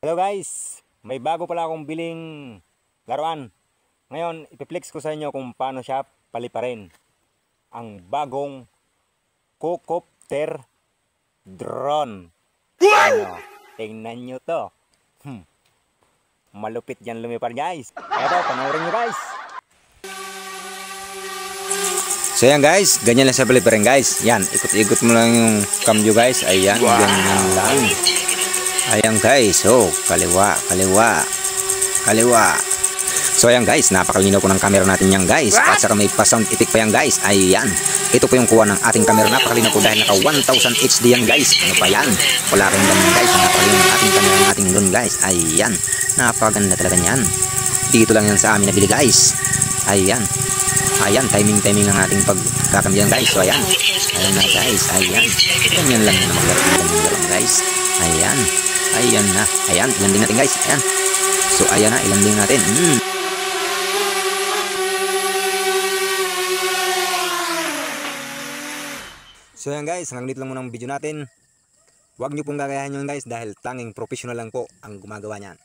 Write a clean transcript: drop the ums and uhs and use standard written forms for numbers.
Hello guys, may bago pala akong biling laruan. Ngayon, ipiplex ko sa inyo kung paano siya paliparin. Ang bagong Quadcopter drone. Ano, tingnan nyo to. Malupit yan lumipar guys. Eto, panoorin nyo guys. So yan guys, ganyan lang sa paliparin guys. Yan, ikot-ikot mo lang yung cambio guys. Ayan, ganyan lang. Ayan guys, oh, kaliwa. So ayan guys, napakalinaw po ng camera natin yan guys. At saka may pa-sound effect pa yan guys. Ayan, ito po yung kuha ng ating camera. Napakalinaw po dahil naka 1000 HD yan guys. Ano pa yan? Wala rin ganyan guys. Napakalinaw ng ating camera ng ating drone guys. Ayan, napakaganda talaga yan. Dito lang yan sa amin nabili guys. Ayan, timing ang ating pagkakambiyan guys. So ayan na guys, ayan. Ganyan lang na maglaro guys. Ayan na. Ayan, ilanding natin guys. Ayan. So ayan na, ilanding natin. So ayan guys, hanggang dito lang muna ang video natin. Huwag nyo pong gagayahin yun guys dahil tanging professional lang po ang gumagawa niyan.